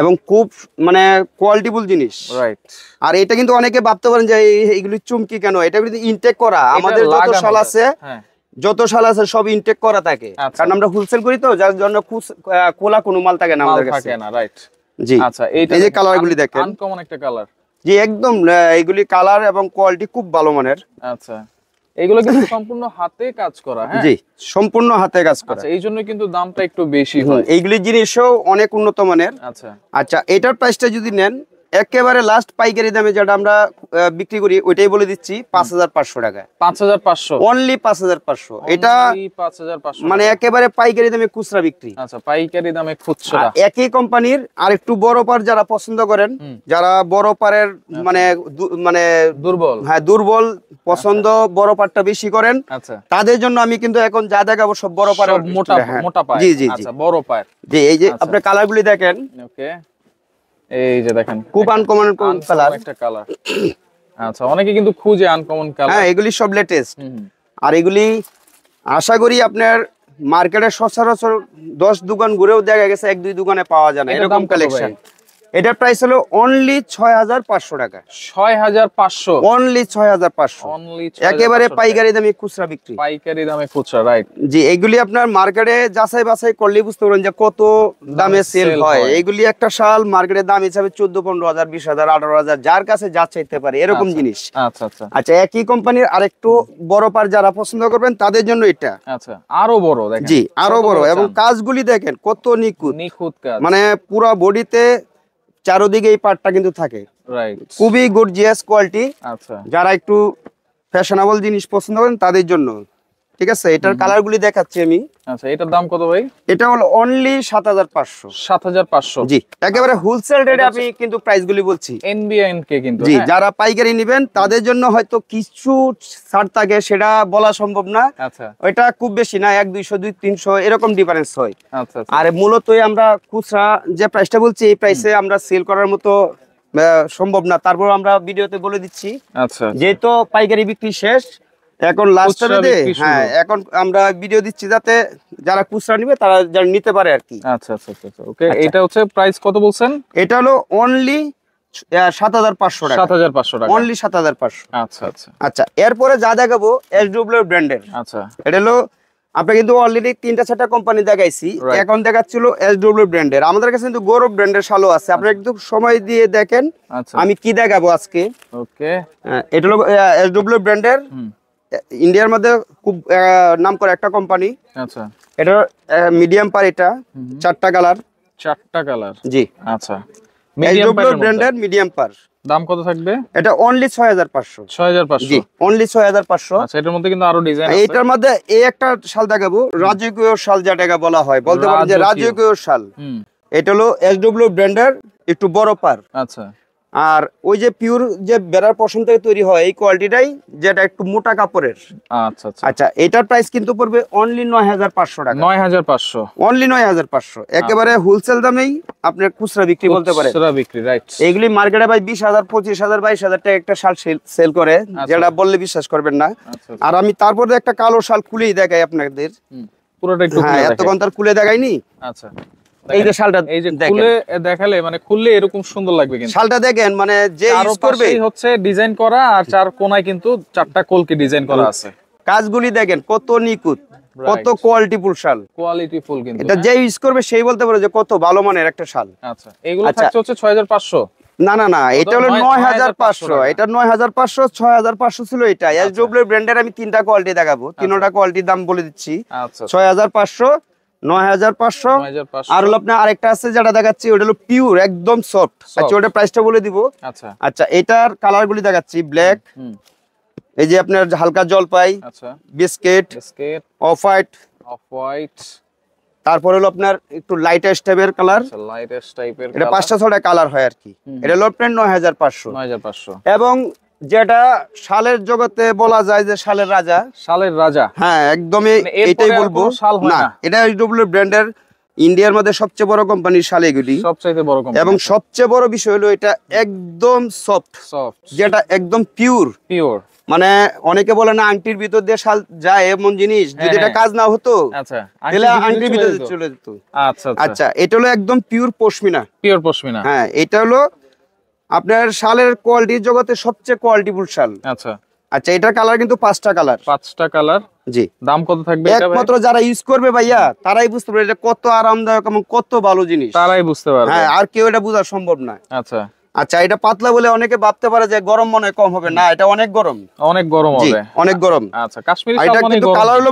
এবং খুব মানে কোয়ালিটিফুল জিনিস। রাইট। আর এটা কিন্তু অনেকে ভাবতে পারেন যে এইগুলি চুমকি কেন, এটা কিন্তু ইনটেক করা। আমাদের যত শাল আছে, সব ইনটেক করা থাকে, কারণ আমরা হোলসেল করি তো, যার জন্য খোলা কোনো মাল থাকে না আমাদের কাছে। রাইট। জি, আচ্ছা, এই যে কালারগুলি দেখেন, আনকমন একটা কালার। জি, একদম এইগুলি কালার এবং কোয়ালিটি খুব ভালো মানের। আচ্ছা, এগুলো কিন্তু সম্পূর্ণ হাতে কাজ করা। হ্যাঁ, জি, সম্পূর্ণ হাতে কাজ করা। আচ্ছা, এই জন্য কিন্তু দামটা একটু বেশি হয়। এইগুলি জিনিসও অনেক উন্নত মানের। আচ্ছা, এটার প্রাইসটা যদি নেন একেবারে লাস্ট পাইকারি দামে যেটা আমরা বিক্রি করি, ওইটাই বলে দিচ্ছি 5500 টাকা। 5500, অনলি 5500। এটা 5500 মানে একেবারে পাইকারি দামে খুচরা বিক্রি। আচ্ছা, পাইকারি দামে খুচরা। একই কোম্পানির আর একটু বড় পার যারা পছন্দ করেন, যারা বড় পারের মানে দুর্বল, হ্যাঁ দুর্বল পছন্দ, বড় পারটা বেশি করেন, তাদের জন্য আমি কিন্তু এখন যা দেখাবো সব বড় পার, মোটা পার। জি জি জি, বড় পার। জি, এই যে আপনি কালারগুলি দেখেন। ওকে, এই যে দেখেন, খুব আনকমন কালার একটা কালার। আচ্ছা, অনেকে কিন্তু খুঁজে আনকমন কালার। হ্যাঁ, এগুলি সব লেটেস্ট। আর এগুলি আশা করি আপনার মার্কেটে সচরাচর 10 দোকান ঘুরেও দেখা গেছে 1-2 দোকানে পাওয়া যায় না এরকম কালেকশন। এটার প্রাইস হলো অনলি 6500 টাকা। 6500 অনলি 6500 একেবারে পাইকারি দামে খুচরা বিক্রি। পাইকারি দামে খুচরা, রাইট। জি, এগুলি আপনার মার্কেটে যাচাই বাছাই করলে বুঝতে পারবেন যে কত দামে সেল হয়। এগুলি একটা শাল মার্কেটে দাম হিসাবে 14-15,000, 20,000, 18,000 যার কাছে যা চাইতে পারে এরকম জিনিস। আচ্ছা আচ্ছা আচ্ছা, একই কোম্পানির আরেকটু বড় পার যারা পছন্দ করবেন তাদের জন্য এটা। আচ্ছা, আরো বড় দেখেন। জি, আরো বড়, এবং কাজগুলি দেখেন কত নিখুঁত নিখুঁত কাজ, মানে পুরো বডিতে চারদিকে এই পার্টটা কিন্তু থাকে, রাইট। খুবই গর্জিয়াস কোয়ালিটি। আচ্ছা, যারা একটু ফ্যাশনেবল জিনিস পছন্দ করেন তাদের জন্য, ঠিক আছে। এটার কালারগুলি দেখাচ্ছি আমি। আচ্ছা, এটার দাম কত ভাই? এটা হলো অনলি 7500। 7500, জি, একেবারে হোলসেল রেটে আমি কিন্তু প্রাইসগুলি বলছি। এনবিএনকে কিন্তু, জি, যারা পাইকারি নেবেন তাদের জন্য হয়তো কিছু ছাড় থাকে, সেটা বলা সম্ভব না। আচ্ছা, ওইটা খুব বেশি না, 100, 200, 200-300 এরকম ডিফারেন্স হয়। আচ্ছা। আর মূলত আমরা খুচরা যে প্রাইসটা বলছি এই প্রাইসে আমরা সেল করার মতো সম্ভব না, তারপর আমরা ভিডিওতে বলে দিচ্ছি। আচ্ছা, যেহেতু পাইকারি বিক্রি শেষ, এখন লাস্টের হ্যাঁ, এখন আমরা ভিডিও দিচ্ছি যাতে যারা খুচরা নিবে তারা যেন নিতে পারে আর কি। আচ্ছা আচ্ছা আচ্ছা, ওকে। এটা হচ্ছে প্রাইস কত বলছেন? এটা হলো অনলি 7500 টাকা। 7500 টাকা, অনলি 7500। আচ্ছা আচ্ছা আচ্ছা, এরপরে যা দেখাবো এসডব্লিউ ব্র্যান্ডের। আচ্ছা, এটা হলো আপনি কিন্তু অলরেডি 3-4টা কোম্পানি দেখাইছি, এখন দেখাচ্ছিল এসডব্লিউ ব্র্যান্ডের। আমাদের কাছে কিন্তু গৌরব ব্র্যান্ডের শালও আছে, আপনি একটু সময় দিয়ে দেখেন আমি কি দেখাবো আজকে। ওকে, এটা হলো এসডব্লিউ ব্র্যান্ডের, ইন্ডিয়ার মধ্যে খুব নামকরা একটা কোম্পানি। আচ্ছা, এটা মিডিয়াম পার, এটা 4টা কালার। 4টা কালার, জি। আচ্ছা, এসডব্লিউ ব্র্যান্ডের মিডিয়াম পার। দাম কত থাকবে? এটা অনলি 6500। 6500, জি, অনলি 6500। আচ্ছা, এটার মধ্যে কিন্তু আরো ডিজাইন আছে। এটার মধ্যে এই একটা শাল দেখাবো, রাজকীয় শাল যেটাকে বলা হয়, বলতে পারেন যে রাজকীয় শাল। এটা হলো এসডব্লিউ ব্র্যান্ডের, একটু বড় পার। আচ্ছা, আর ওই যে পিওর যে বেড়ার পশম থেকে তৈরি হয় এই কোয়ালিটিটাই, যেটা একটু মোটা কাপড়ের। আচ্ছা আচ্ছা আচ্ছা, এটার প্রাইস কিন্তু পড়বে অনলি 9500 টাকা। 9500, অনলি 9500, একেবারে হোলসেল দামেই আপনার খুচরা বিক্রি বলতে পারেন। খুচরা বিক্রি, রাইট। এগুলি মার্কেটে ভাই 20,000, 25,000, 22,000 টাকা একটা শাল সেল করে, যেটা বললে বিশ্বাস করবেন না। আর আমি তারপরে একটা কালো শাল খুলেই দেখাই আপনাদের, পুরোটা একটু হ্যাঁ, এতক্ষণ তার খুলে দেখাইনি। আচ্ছা, এই যে শালটা, এই যে খুলে দেখালে মানে খুললে এরকম সুন্দর লাগবে কিন্তু। শালটা দেখেন, মানে যে ইউজ করবে হচ্ছে ডিজাইন করা, আর চার কোণায় কিন্তু 4টা কলকি ডিজাইন করা আছে। কাজগুলি দেখেন কত নিখুঁত, কত কোয়ালিটিফুল শাল, কোয়ালিটিফুল কিন্তু। এটা যে ইউজ করবে সেই বলতে পারে যে কত ভালো মানের একটা শাল। আচ্ছা, এগুলো থাকছে হচ্ছে 6500। না না না, এটা হলো 9500। এটা 9500, 6500 ছিল এটা। এসডব্লিউ ব্র্যান্ডের আমি 3টা কোয়ালিটি দেখাবো, 3টা কোয়ালিটির দাম বলে দিচ্ছি। আচ্ছা, 6500, 9500, আর হলো আপনার আরেকটা আছে যেটা দেখাচ্ছি, ওটা হলো পিওর একদম সফট। আচ্ছা, ওটা প্রাইসটা বলে দিব। আচ্ছা আচ্ছা, এটার কালারগুলি দেখাচ্ছি, ব্ল্যাক, এই যে আপনার হালকা জলপাই, আচ্ছা, বিস্কিট, অফ হোয়াইট, তারপর হলো আপনার একটু লাইটেস্ট টাইপের কালার। লাইটেস্ট টাইপের, এটা 5-6টা কালার হয় আর কি। এটা হলো আপনার 9500। এবং যেটা শালের জগতে বলা যায় যে শালের রাজা, শালের রাজা, হ্যাঁ, একদমই এটাই বলবো। না, এটা এসডব্লিউ ব্র্যান্ডের ইন্ডিয়ার মধ্যে সবচেয়ে বড় কোম্পানির শাল এগুলি, সবচেয়ে বড় কোম্পানি। এবং সবচেয়ে বড় বিষয় হলো এটা একদম সফট, যেটা একদম পিওর। মানে অনেকে বলে না আংটির ভিতর দিয়ে শাল যায়, এমন জিনিস যদি এটা কাজ না হতো তাহলে আংটির ভিতরে চলে যেত। আচ্ছা, এটা হলো একদম পিওর পশমিনা। হ্যাঁ, এটা হলো আপনার শালের কোয়ালিটির জগতে সবচেয়ে কোয়ালিটিফুল শাল। আচ্ছা, এটার কালার কিন্তু 5টা কালার। জি। দাম কত থাকবে? একমাত্র যারা ইউজ করবে ভাইয়া তারাই বুঝতে পারবে এটা কত আরামদায়ক এবং কত ভালো জিনিস, তারাই বুঝতে পারবে। হ্যাঁ, আর কেউ এটা বোঝা সম্ভব না। আচ্ছা, এটা পাতলা বলে অনেকে ভাবতে পারে যে গরম মনে হয় কম হবে, না, এটা অনেক গরম, হবে, অনেক গরম। আচ্ছা, কাশ্মীরি শাল মানে কিন্তু কালার হলো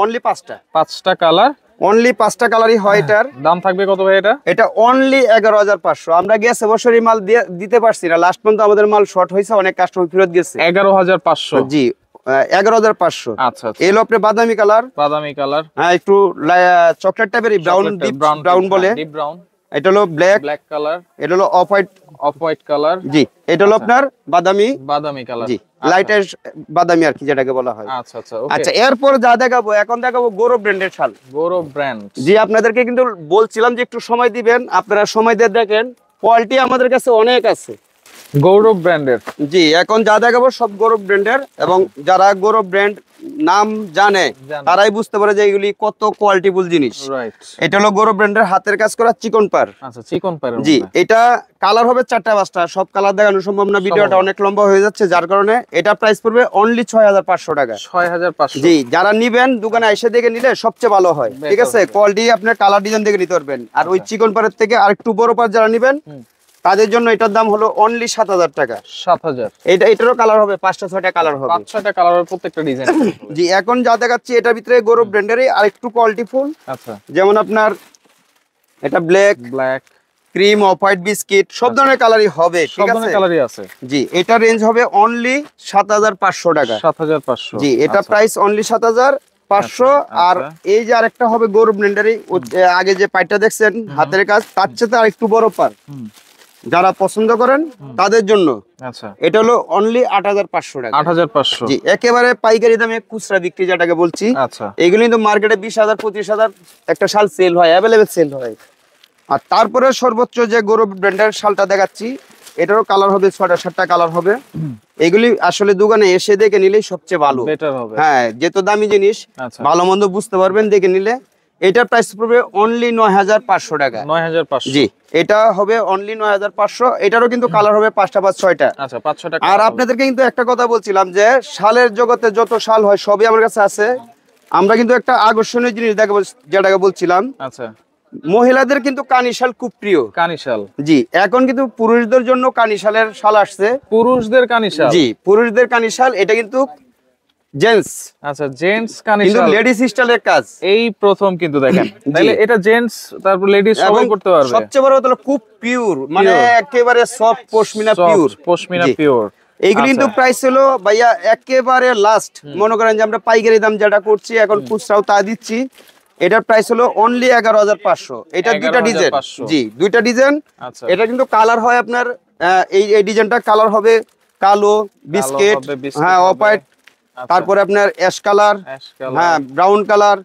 অনলি 5টা কালার, অনলি 5টা কালারই হয়। এটার দাম থাকবে কত ভাই? এটা অনলি 11500। আমরা গেছে বছরই মাল দিতে পারছি না, লাস্ট পর্যন্ত আমাদের মাল শর্ট হয়েছে, অনেক কাস্টমার ফেরত গেছে। 11500, জি, 11500। আচ্ছা, এলো আপনি বাদামি কালার, হ্যাঁ, একটু চকলেট টাইপের, ব্রাউন বলে, ডিপ ব্রাউন। এটা হলো ব্ল্যাক কালার, এটা হলো অফ হোয়াইট কালার। জি, এটা হলো আপনার বাদামি কালার। জি, লাইটেস্ট বাদামি আর কি যেটাকে বলা হয়। আচ্ছা আচ্ছা, আচ্ছা, এরপর যা দেখাবো, এখন দেখাবো গৌরব ব্র্যান্ডের শাল। গৌরব ব্র্যান্ড, জি, আপনাদেরকে কিন্তু বলছিলাম যে একটু সময় দিবেন, আপনারা সময় দিয়ে দেখেন, কোয়ালিটি আমাদের কাছে অনেক আছে গৌরব ব্র্যান্ডের। জি, এখন যা দেখাবো সব গৌরব ব্র্যান্ডের, এবং যারা গৌরব ব্র্যান্ড নাম জানে তারাই বুঝতে পারে যে এগুলি কত কোয়ালিটিফুল জিনিস। রাইট, এটা হলো গৌরব ব্র্যান্ডের হাতের কাজ করা চিকন পার। আচ্ছা, চিকন পার। জি, এটা কালার হবে 4টা 5টা, সব কালার দেখানো সম্ভব না, ভিডিওটা অনেক লম্বা হয়ে যাচ্ছে, যার কারণে এটা প্রাইস পড়বে অনলি 6500 টাকা। 6500। জি, যারা নিবেন দোকানে এসে দেখে নিলে সবচেয়ে ভালো হয়, ঠিক আছে? কোয়ালিটি আপনার কালার ডিজাইন দেখে নিতে পারবেন। আর ওই চিকন পারের থেকে আরেকটু বড় পার যারা নিবেন তাদের জন্য এটার দাম হলো অনলি 7000 টাকা। 7000। এটারও কালার হবে 5টা 6টা কালার হবে, 5-6টা কালার হবে প্রত্যেকটা ডিজাইন। জি, এখন যা দেখাচ্ছি এটার ভিতরে গৌরব ব্র্যান্ডেরই আরেকটু কোয়ালিটিফুল। আচ্ছা, যেমন আপনার এটা black, cream, off white, biscuit, সব ধরনের কালারই হবে, সব ঠিক আছে? ধরনের কালারই আছে। জি, এটা রেঞ্জ হবে অনলি 7500 টাকা। 7500। জি, এটা প্রাইস অনলি 7500। আর এই যে আরেকটা হবে গৌরব ব্র্যান্ডেরই, আগে যে পাইপটা দেখছেন হাতের কাজ, তার চেয়ে আরেকটু বড় পার, যারা পছন্দ করেন তাদের জন্য। আচ্ছা, এটা হলো অনলি 8500 টাকা। 8500। জি, একেবারে পাইকারি দামে খুচরা বিক্রি যেটাকে বলছি। আচ্ছা, এগুলো কিন্তু মার্কেটে 20000 25000 একটা শাল সেল হয়, অ্যাভেলেবেল সেল হয়। আর তারপরে সর্বোচ্চ যে গৌরব ব্র্যান্ডের শালটা দেখাচ্ছি, এটারও কালার হবে 6টা 7টা কালার হবে। এগুলি আসলে দোকানে এসে দেখে নিলেই সবচেয়ে ভালো, বেটার হবে। হ্যাঁ, যেহেতু দামি জিনিস, ভালো মন্দ বুঝতে পারবেন দেখে নিলে। এটার প্রাইস পড়বে অনলি 9500 টাকা। 9500। জি, এটা হবে অনলি 9500। এটারও কিন্তু কালার হবে 5টা বা 6টা। আচ্ছা, 5-6টা। আর আপনাদেরকে কিন্তু একটা কথা বলছিলাম যে শালের জগতে যত শাল হয় সবই আমার কাছে আছে। আমরা কিন্তু একটা আকর্ষণীয় জিনিস দেখাবো, যেটাকে বলছিলাম। আচ্ছা, মহিলাদের কিন্তু কানিশাল খুব প্রিয়। কানিশাল। জি, এখন কিন্তু পুরুষদের জন্য কানিশালের শাল আসছে। পুরুষদের কানিশাল। জি, পুরুষদের কানিশাল, এটা কিন্তু জেন্টস। আচ্ছা, জেন্টস কিন্তু কানিশাল, লেডিস স্টাইলের কাজ এই প্রথম কিন্তু দেখেন। তাহলে এটা জেন্টস তারপর লেডিস সবাই করতে পারবে। সবচেয়ে বড় কথা হলো খুব পিওর, মানে একেবারে soft pashmina pure. Pashmina pure. এইগুলি কিন্তু প্রাইস হলো ভাইয়া একেবারে লাস্ট। মনে করেন যে আমরা পাইকারি দাম যেটা করছি এখন খুচরাও তা দিচ্ছি, এটার প্রাইস হলো অনলি 11500। এটা দুইটা ডিজাইন। জি, দুইটা ডিজাইন। এটা কিন্তু কালার হয় আপনার, এই ডিজাইনটা কালার হবে কালো, বিস্কিট, হ্যাঁ, অফ হোয়াইট, তারপরে আপনার অ্যাশ কালার, হ্যাঁ, ব্রাউন কালার,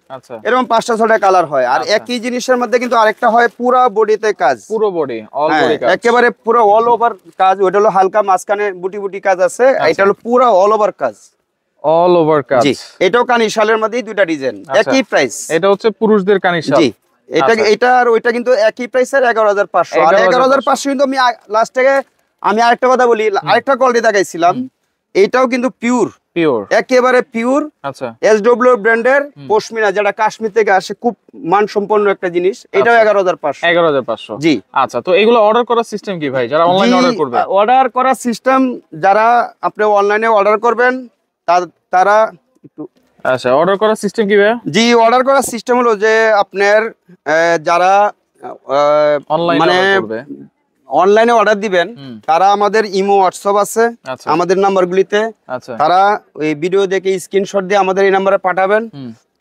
এরকম 5টা 6টা কালার হয়। আর একই জিনিসের মধ্যে কিন্তু আরেকটা হয় পুরো বডিতে কাজ, পুরো বডি, অল বডি কাজ, একেবারে পুরো অল ওভার কাজ। ওটা হলো হালকা মাঝখানে বুটি বুটি কাজ আছে, এটা হলো পুরো অল ওভার কাজ, অল ওভার কাজ। জি, এটাও কানিশালের মধ্যেই দুইটা ডিজাইন, একই প্রাইস। এটা হচ্ছে পুরুষদের কানিশাল। জি, এটা আর ওইটা কিন্তু একই প্রাইসের 11500। আর 11500 কিন্তু আমি লাস্ট থেকে আমি আরেকটা কথা বলি, আরেকটা কোয়ালিটি দেখাইছিলাম, এটাও কিন্তু পিওর, একেবারে পিওর। আচ্ছা, এসডব্লিউ ব্র্যান্ডের পশমিনা, যেটা কাশ্মীর থেকে আসে, খুব মানসম্পন্ন একটা জিনিস। এটাও 11500। 11500। জি, আচ্ছা, তো এগুলো অর্ডার করার সিস্টেম কি ভাই, যারা অনলাইনে অর্ডার করবে? অর্ডার করার সিস্টেম, যারা আপনি অনলাইনে অর্ডার করবেন তারা একটু, আচ্ছা, অর্ডার করার সিস্টেম কি ভাই? জি, অর্ডার করার সিস্টেম হলো যে আপনার যারা মানে অনলাইনে অর্ডার দিবেন, তারা আমাদের ইমো হোয়াটসঅ্যাপ আছে আমাদের নাম্বারগুলিতে, তারা ওই ভিডিও দেখে স্ক্রিনশট দিয়ে আমাদের এই নাম্বারে পাঠাবেন।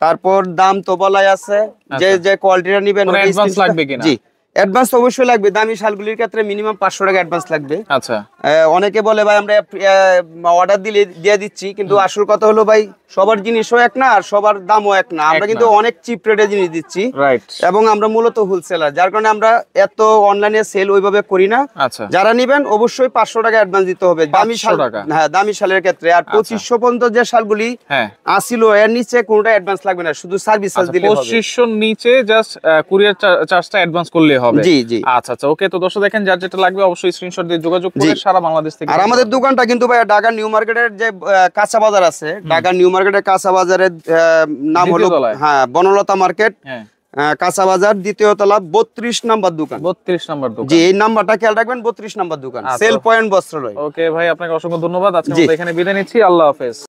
তারপর দাম তো বলাই আছে, যে কোয়ালিটিটা নেবেন। অ্যাডভান্স লাগবে কিনা? জি, অ্যাডভান্স অবশ্যই লাগবে। দামি শালগুলির ক্ষেত্রে মিনিমাম 500 টাকা অ্যাডভান্স লাগবে। আচ্ছা, অনেকে বলে ভাই আমরা অর্ডার দিলে দিয়ে দিচ্ছি, কিন্তু আসল কথা হলো ভাই সবার জিনিসও এক না আর সবার দামও এক না। আমরা কিন্তু অনেক চিপ রেটে জিনিস দিচ্ছি, এবং আমরা মূলত হোলসেলার, যার কারণে আমরা এত অনলাইনে সেল ওইভাবে করি না। যারা নিবেন অবশ্যই 500 টাকা অ্যাডভান্স দিতে হবে দামি শাল, হ্যাঁ, দামি শালের ক্ষেত্রে। আর 2500 পর্যন্ত যে শালগুলি আসিল, এর নিচে কোনটা অ্যাডভান্স লাগবে না, শুধু সার্ভিস চার্জ দিলে হবে। 2500 নিচে জাস্ট কুরিয়ার চার্জটা অ্যাডভান্স করলে হবে। জি জি, আচ্ছা আচ্ছা, ওকে। তো দর্শক দেখেন, যার যেটা লাগবে অবশ্যই স্ক্রিনশট দিয়ে যোগাযোগ করে সারা বাংলাদেশ থেকে। আর আমাদের দোকানটা কিন্তু ভাই ঢাকা নিউ মার্কেটের যে কাঁচা বাজার আছে, ঢাকা নিউ মার্কেটের কাঁচা বাজারের নাম হলো, হ্যাঁ, বনলতা মার্কেট, কাঁচা বাজার, দ্বিতীয় তলা, 32 নাম্বার দোকান। 32 নাম্বার দোকান। জি, এই নাম্বারটা খেয়াল রাখবেন, 32 নাম্বার দোকান, সেল পয়েন্ট বস্ত্রালয়। ওকে ভাই, আপনাকে অসংখ্য ধন্যবাদ। আজকে আমরা এখানে বিদায় নিচ্ছি। আল্লাহ হাফেজ।